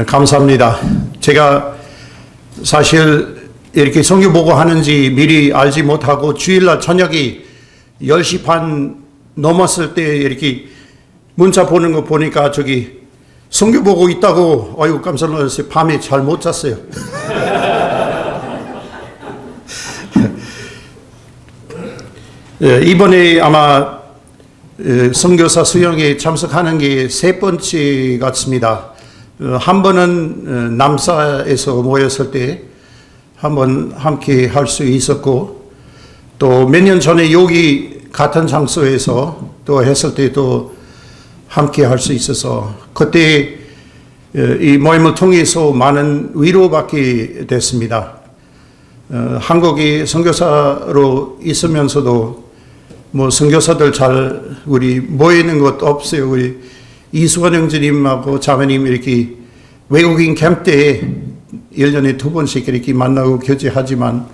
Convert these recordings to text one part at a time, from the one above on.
감사합니다. 제가 사실 이렇게 선교 보고 하는지 미리 알지 못하고 주일날 저녁이 10시 반 넘었을 때 이렇게 문자 보는 거 보니까 저기 선교 보고 있다고 아이고 깜짝 놀랐어요. 밤에 잘 못 잤어요. 이번에 아마 선교사 수영에 참석하는 게 세 번째 같습니다. 한 번은 남사에서 모였을 때 한번 함께 할 수 있었고, 또 몇 년 전에 여기 같은 장소에서 또 했을 때도 함께 할 수 있어서 그때 이 모임을 통해서 많은 위로받게 됐습니다. 한국에 선교사로 있으면서도 뭐 선교사들 잘 우리 모이는 것 없어요. 우리 이수원 형제님하고 자매님 이렇게 외국인 캠프 때 1년에 2번씩 이렇게 만나고 교제하지만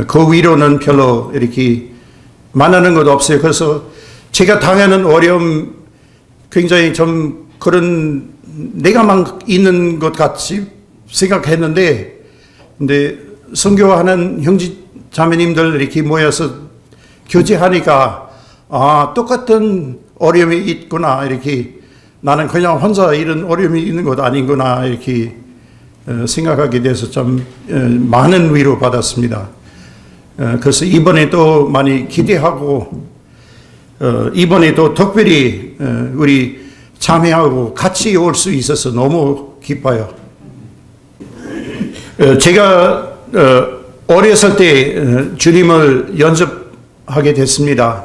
그 위로는 별로 이렇게 만나는 것 없어요. 그래서 제가 당하는 어려움 굉장히 좀 그런 내가만 있는 것 같이 생각했는데, 근데 선교하는 형제 자매님들 이렇게 모여서 교제하니까 똑같은 어려움이 있구나, 이렇게 나는 그냥 혼자 이런 어려움이 있는 것 아닌구나 이렇게 생각하게 돼서 좀 많은 위로 받았습니다. 그래서 이번에 또 많이 기대하고 이번에 또 특별히 우리 참여하고 같이 올 수 있어서 너무 기뻐요. 제가 어렸을 때 주님을 연습하게 됐습니다.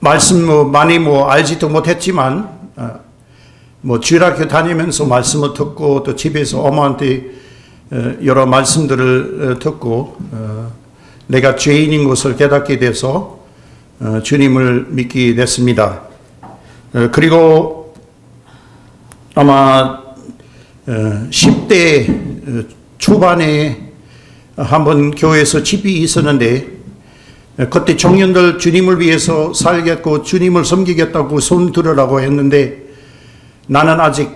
말씀 많이 알지도 못했지만 주일학교 다니면서 말씀을 듣고 또 집에서 어머한테 여러 말씀들을 듣고 내가 죄인인 것을 깨닫게 돼서 주님을 믿게 됐습니다. 그리고 아마 10대 초반에 한번 교회에서 집이 있었는데 그때 청년들 주님을 위해서 살겠고 주님을 섬기겠다고 손 들으라고 했는데 나는 아직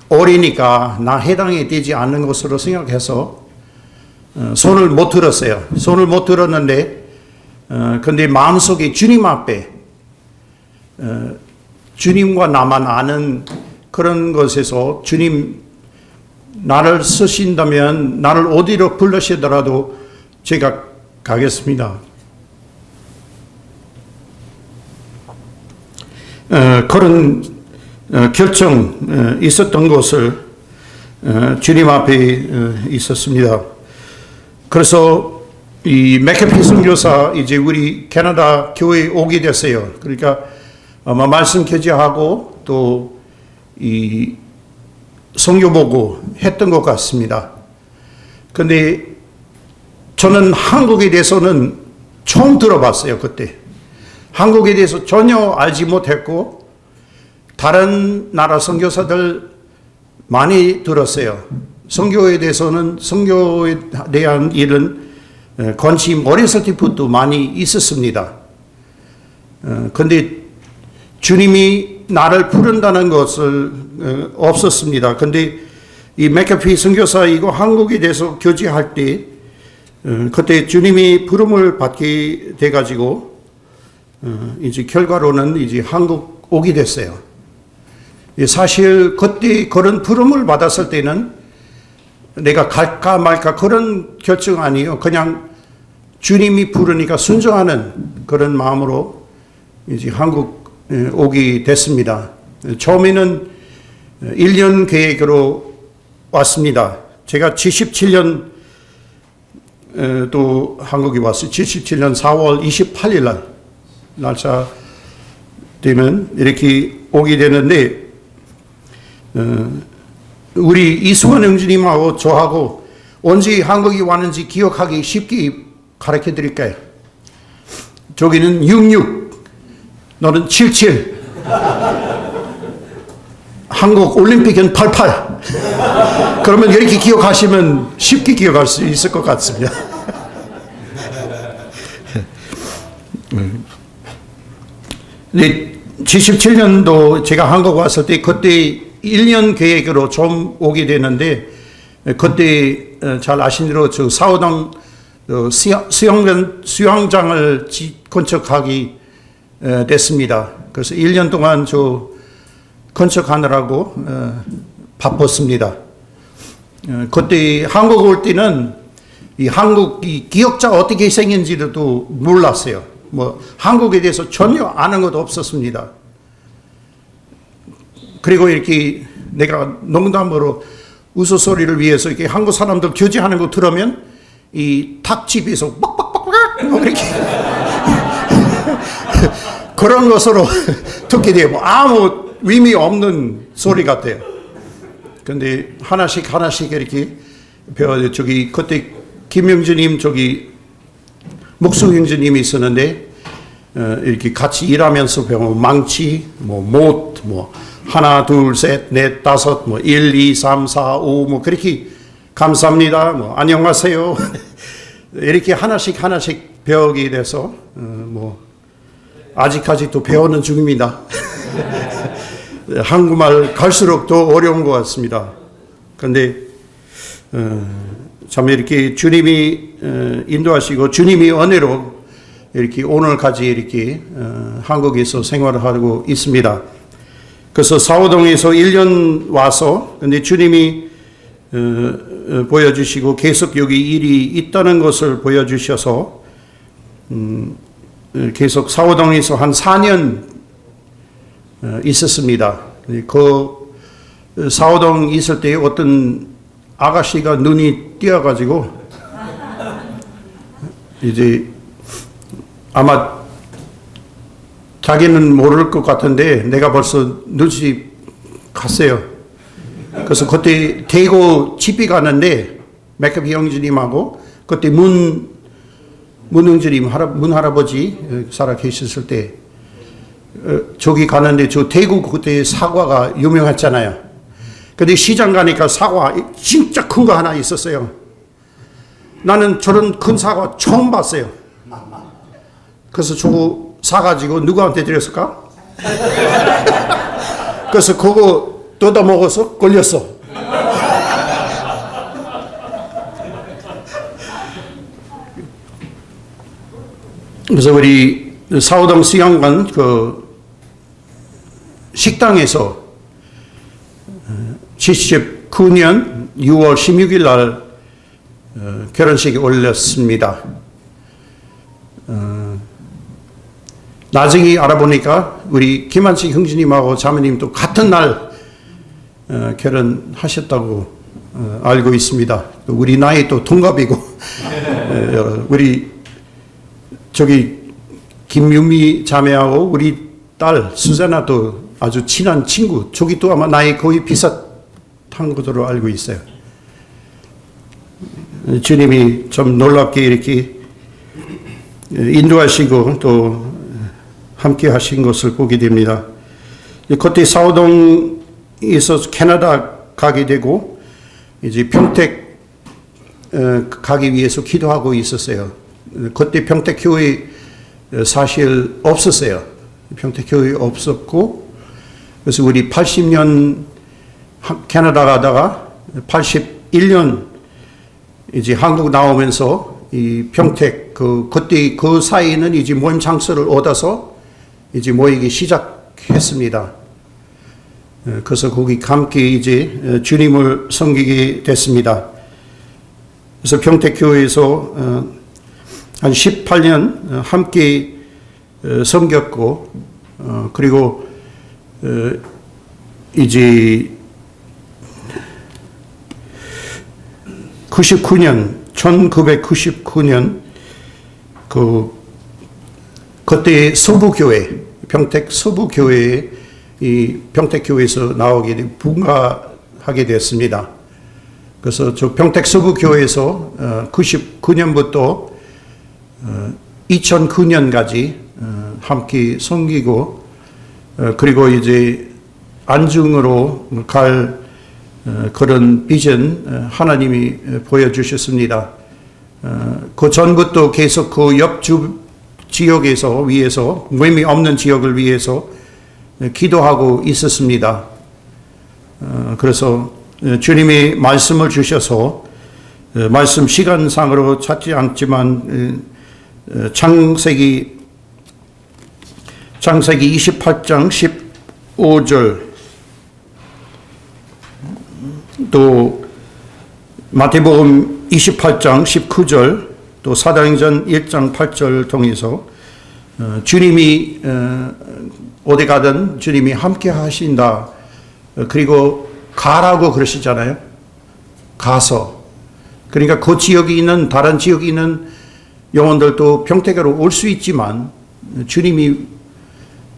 어리니까 나 해당이 되지 않는 것으로 생각해서 손을 못 들었어요. 손을 못 들었는데 근데 마음속에 주님 앞에 주님과 나만 아는 그런 것에서 주님 나를 쓰신다면 나를 어디로 불러시더라도 제가 가겠습니다. 그런 결정 있었던 것을 주님 앞에 있었습니다. 그래서 이 맥캐피 선교사 이제 우리 캐나다 교회에 오게 됐어요. 그러니까 아마 말씀 교제하고 또 이 선교 보고 했던 것 같습니다. 근데 저는 한국에 대해서는 처음 들어봤어요. 그때 한국에 대해서 전혀 알지 못했고 다른 나라 선교사들 많이 들었어요. 선교에 대해서는 선교에 대한 일은 관심 어렸을 때부터 많이 있었습니다. 근데 주님이 나를 부른다는 것을 없었습니다. 근데 이 맥캐피 선교사 이거 한국에 대해서 교제할 때 그때 주님이 부름을 받게 돼가지고 이제 결과로는 이제 한국 오게 됐어요. 사실 그때 그런 부름을 받았을 때는 내가 갈까 말까 그런 결정 아니에요. 그냥 주님이 부르니까 순종하는 그런 마음으로 이제 한국 오게 됐습니다. 처음에는 1년 계획으로 왔습니다. 제가 77년 또 한국에 왔어요. 77년 4월 28일 날 날짜 되면 이렇게 오게 되는데 우리 이수원 형제님하고 저하고 언제 한국에 왔는지 기억하기 쉽게 가르쳐 드릴까요? 저기는 66, 너는 77, 한국 올림픽은 88. 그러면 이렇게 기억하시면 쉽게 기억할 수 있을 것 같습니다. 근데 77년도 제가 한국 왔을 때 그때 1년 계획으로 좀 오게 되는데 그때 잘 아신 대로 저 사호동 수영장을 건축하기 됐습니다. 그래서 1년 동안 저 건축하느라고 바빴습니다. 그때 한국 올 때는 이 한국 이 기억자 어떻게 생긴지도 몰랐어요. 뭐 한국에 대해서 전혀 아는 것도 없었습니다. 그리고 이렇게 내가 농담으로 우스소리를 위해서 이렇게 한국 사람들 교제하는 거 들으면 이 닭집에서 빡빡빡빡 이렇게 그런 것으로 듣게 돼요. 뭐 아무 의미 없는 소리 같아요. 근데 하나씩 이렇게 배워요. 저기 그때 김영주님 저기 목수형제님이 있었는데 이렇게 같이 일하면서 배우면 망치, 못, 하나, 둘, 셋, 넷, 다섯, 1, 2, 3, 4, 5, 그렇게 감사합니다, 안녕하세요. 이렇게 하나씩 배우게 돼서, 아직까지도 배우는 중입니다. 한국말 갈수록 더 어려운 것 같습니다. 그런데, 참 이렇게 주님이 인도하시고 주님이 은혜로 이렇게 오늘까지 이렇게 한국에서 생활을 하고 있습니다. 그래서 사호동에서 1년 와서 근데 주님이 보여주시고 계속 여기 일이 있다는 것을 보여주셔서 계속 사호동에서 한 4년 있었습니다. 그 사호동 있을 때 어떤 아가씨가 눈이 띄어가지고 이제 아마 자기는 모를 것 같은데 내가 벌써 눈치 갔어요. 그래서 그때 대구 집이 가는데 맥커비 형제님하고 그때 문흥주님 문 할아버지 살아 계셨을 때 저기 가는데 저 대구 그때 사과가 유명했잖아요. 근데 시장 가니까 사과 진짜 큰 거 하나 있었어요. 나는 저런 큰 사과 처음 봤어요. 그래서 저거 사가지고 누구한테 드렸을까? 그래서 그거 뜯어 먹어서 걸렸어. 그래서 우리 사호동 수양관 그 식당에서 79년 6월 16일 날 결혼식이 올렸습니다. 나중에 알아보니까 우리 김한식 형제님하고 자매님도 같은 날 결혼하셨다고 알고 있습니다. 우리 나이 또 동갑이고 우리 저기 김유미 자매하고 우리 딸 수자나도 아주 친한 친구, 저기 또 아마 나이 거의 비슷한 것으로 알고 있어요. 주님이 좀 놀랍게 이렇게 인도하시고 또 함께 하신 것을 보게 됩니다. 그때 사호동에서 캐나다 가게 되고 이제 평택 가기 위해서 기도하고 있었어요. 그때 평택교회 사실 없었어요. 평택교회 없었고 그래서 우리 80년 캐나다 가다가 81년 이제 한국 나오면서 이 평택 그때 그 사이에는 이제 모임 장소를 얻어서 이제 모이기 시작했습니다. 그래서 거기 함께 이제 주님을 섬기게 됐습니다. 그래서 평택교회에서 한 18년 함께 섬겼고 그리고 이제 1999년 그때 서부교회 평택 서부교회에 이 평택교회에서 나오게 돼 분가하게 됐습니다. 그래서 저 평택 서부교회에서 99년부터 2009년까지 함께 섬기고 그리고 이제 안중으로 갈 그런 비전 하나님이 보여주셨습니다. 그 전부터 계속 그 옆주 지역에서 위에서 모임이 없는 지역을 위해서 기도하고 있었습니다. 그래서 주님이 말씀을 주셔서 말씀 시간상으로 찾지 않지만 창세기 28장 15절 또 마태복음 28장 19절 또 사도행전 1장 8절 통해서 주님이 어디 가든 주님이 함께 하신다. 그리고 가라고 그러시잖아요. 가서. 그러니까 그 지역에 있는 다른 지역에 있는 영혼들도 평택으로 올 수 있지만 주님이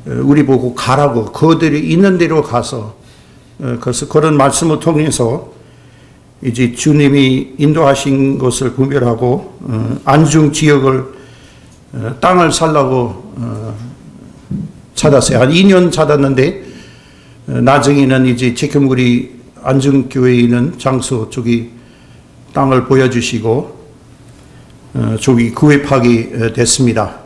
우리 보고 가라고 그들이 있는 대로 가서 그래서 그런 말씀을 통해서 이제 주님이 인도하신 것을 분별하고 안중 지역을 땅을 살라고 찾았어요. 한 2년 찾았는데 나중에는 이제 지금 우리 안중교회에 있는 장소 쪽이 땅을 보여주시고 저기 구입하게 됐습니다.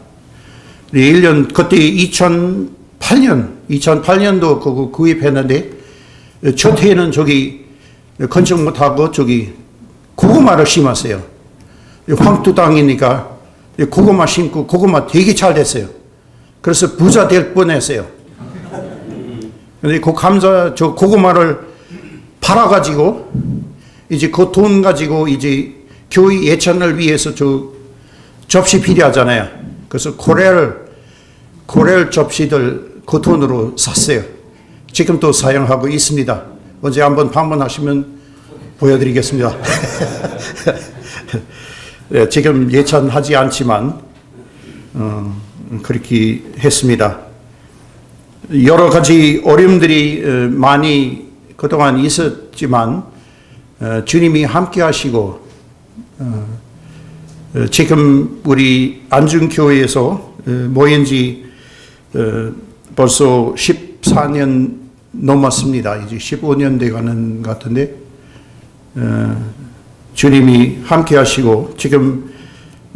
1년 그때 2008년도 그거 구입했는데 첫 해는 저기 건축 못하고 저기 고구마를 심었어요. 황토 땅이니까 고구마 심고 고구마 되게 잘 됐어요. 그래서 부자 될 뻔했어요. 근데 그 감자 저 고구마를 팔아가지고 이제 그 돈 가지고 이제 교회 예천을 위해서 저 접시 필요하잖아요. 그래서 코렐 접시들 그 돈으로 샀어요. 지금 또 사용하고 있습니다. 언제 한번 방문하시면 보여드리겠습니다. 네, 지금 예천하지 않지만 그렇게 했습니다. 여러 가지 어려움들이 많이 그동안 있었지만 주님이 함께 하시고 지금 우리 안중교회에서 모인 지 벌써 14년 넘었습니다. 이제 15년 돼가는 것 같은데 주님이 함께 하시고 지금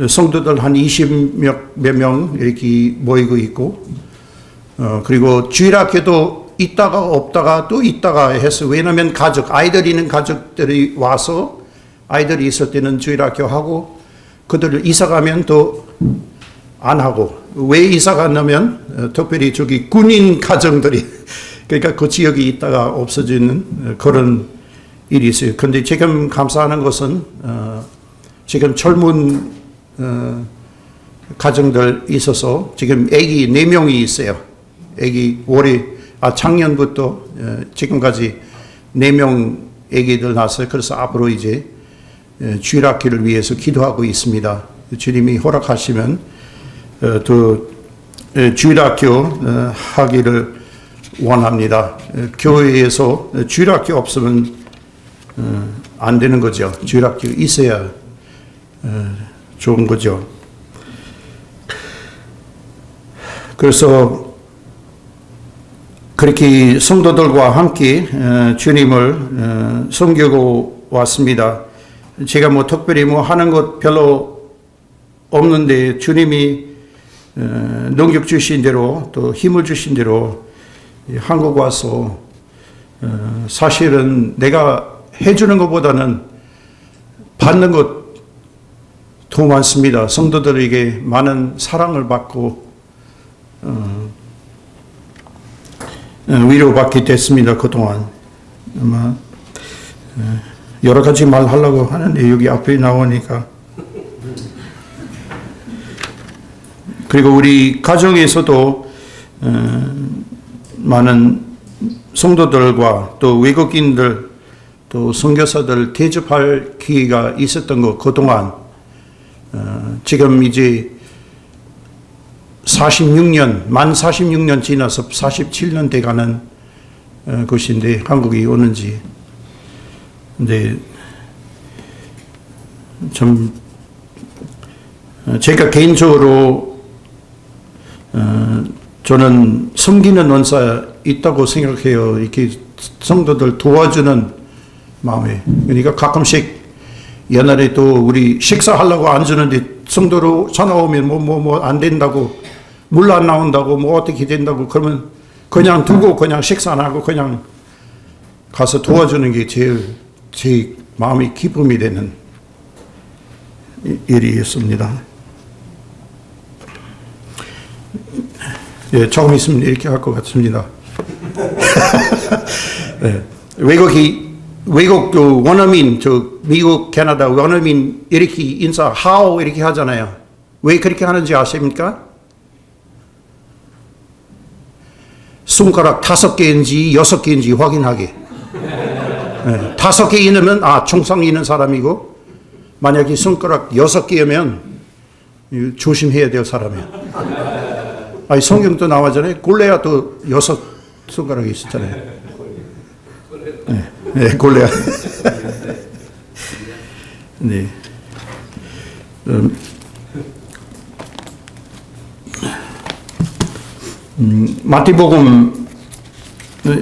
성도들 한 20몇 명 이렇게 모이고 있고 그리고 주일학교도 있다가 없다가 또 있다가 해서 왜냐하면 아이들 있는 가족들이 와서 아이들이 있을 때는 주일학교 하고 그들을 이사 가면 또 안 하고 왜 이사 갔냐면 특별히 저기 군인 가정들이 그러니까 그 지역에 있다가 없어지는 그런 일이 있어요. 그런데 지금 감사하는 것은 지금 젊은 가정들 있어서 지금 아기 4명이 있어요. 아기 작년부터 지금까지 4명 아기들 낳았어요. 그래서 앞으로 이제 주일학교를 위해서 기도하고 있습니다. 주님이 허락하시면 또 주일학교 하기를 원합니다. 교회에서 주일학교 없으면 안 되는 거죠. 주일학교 있어야 좋은 거죠. 그래서 그렇게 성도들과 함께 주님을 섬기고 왔습니다. 제가 특별히 하는 것 별로 없는데 주님이 능력 주신 대로 또 힘을 주신 대로 한국 와서 사실은 내가 해주는 것보다는 받는 것 더 많습니다. 성도들에게 많은 사랑을 받고 위로받게 됐습니다. 그동안 아마 여러 가지 말 하려고 하는데 여기 앞에 나오니까 그리고 우리 가정에서도 많은 성도들과 또 외국인들 또 선교사들 대접할 기회가 있었던 것 그동안 지금 이제 만 46년 지나서 47년 돼가는 것인데 한국에 오는지 근데 좀 제가 개인적으로 저는 섬기는 은사 있다고 생각해요. 이렇게 성도들 도와주는 마음에. 그러니까 가끔씩 옛날에 또 우리 식사하려고 앉았는데 성도로 전화 오면 안 된다고 물 안 나온다고 어떻게 된다고 그러면 그냥 두고 그냥 식사 안 하고 그냥 가서 도와주는 게 제 마음의 기쁨이 되는 일이었습니다. 예, 조금 있으면 이렇게 할 것 같습니다. 네, 외국 그 원어민, 미국, 캐나다 원어민 이렇게 인사, how 이렇게 하잖아요. 왜 그렇게 하는지 아십니까? 손가락 5개인지 6개인지 확인하게. 네, 5개 있으면 총상 있는 사람이고, 만약에 손가락 6개면 조심해야 될 사람이에요. 성경도 나와잖아요. 골리앗도 6손가락이 있었잖아요. 네, 골리앗. 네. 마태복음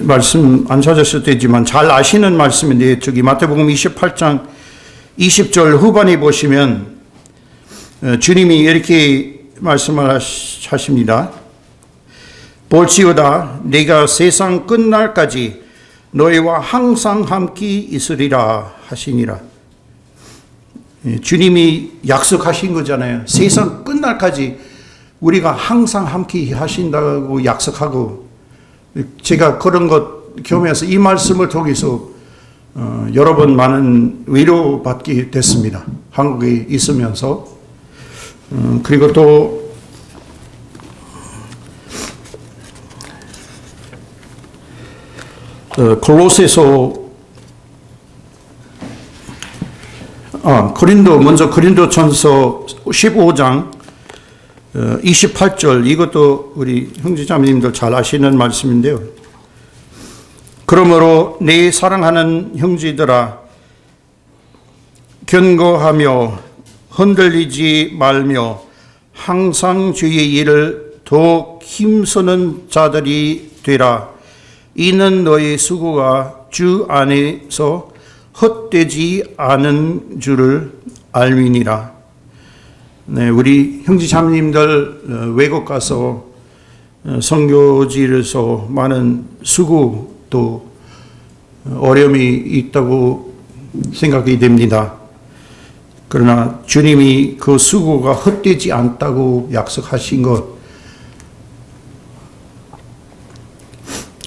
말씀 안 찾았을 때지만 잘 아시는 말씀인데, 마태복음 28장 20절 후반에 보시면 주님이 이렇게 말씀을 하십니다. 볼지어다 내가 세상 끝날까지 너희와 항상 함께 있으리라 하시니라. 주님이 약속하신 거잖아요. 세상 끝날까지 우리가 항상 함께 하신다고 약속하고, 제가 그런 것 경험해서 이 말씀을 통해서 여러 번 많은 위로받게 됐습니다. 한국에 있으면서. 그리고 또 골로새서 먼저 고린도전서 15장 28절, 이것도 우리 형제자매님들 잘 아시는 말씀인데요. 그러므로 내 사랑하는 형제들아, 견고하며 흔들리지 말며 항상 주의 일을 더욱 힘쓰는 자들이 되라. 이는 너의 수고가 주 안에서 헛되지 않은 줄을 알미니라. 네, 우리 형제자매님들 외국 가서 선교지에서 많은 수고 또 어려움이 있다고 생각이 됩니다. 그러나 주님이 그 수고가 헛되지 않다고 약속하신 것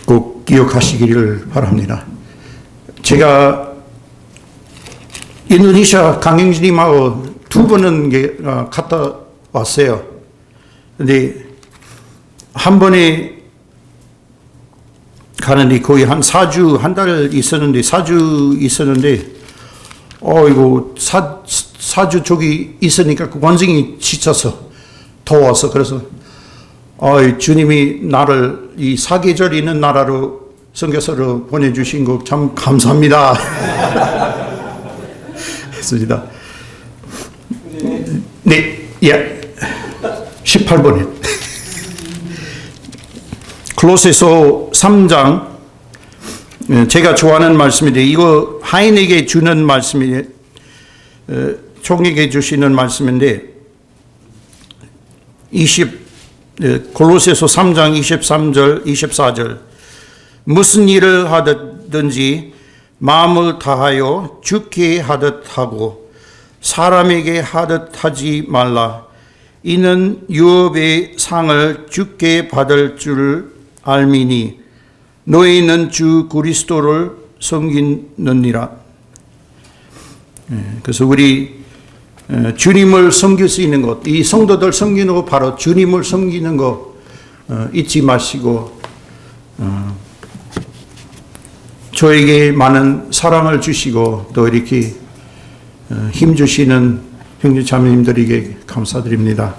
꼭 기억하시기를 바랍니다. 제가 인도네시아 강영진님하고 2번은 갔다 왔어요. 근데 한 번에 가는데 거의 한 4주, 한 달 있었는데, 4주 있었는데, 이거 4주 저기 있으니까 완전히 지쳐서, 더워서, 그래서, 주님이 나를 이 사계절 있는 나라로 선교사로 보내주신 거 참 감사합니다. 했습니다. 네, 예. 18번에. 골로새서 3장, 제가 좋아하는 말씀인데, 이거 하인에게 주는 말씀이에요. 총에게 주시는 말씀인데, 골로새서 3장 23절, 24절. 무슨 일을 하든지 마음을 다하여 주께 하듯 하고 사람에게 하듯 하지 말라. 이는 유업의 상을 주께 받을 줄 알미니 너희는 주 그리스도를 섬기느니라. 그래서 우리 주님을 섬길 수 있는 것, 이 성도들 섬기는 것, 바로 주님을 섬기는 것 잊지 마시고, 저에게 많은 사랑을 주시고 또 이렇게 힘 주시는 형제 자매님들에게 감사드립니다.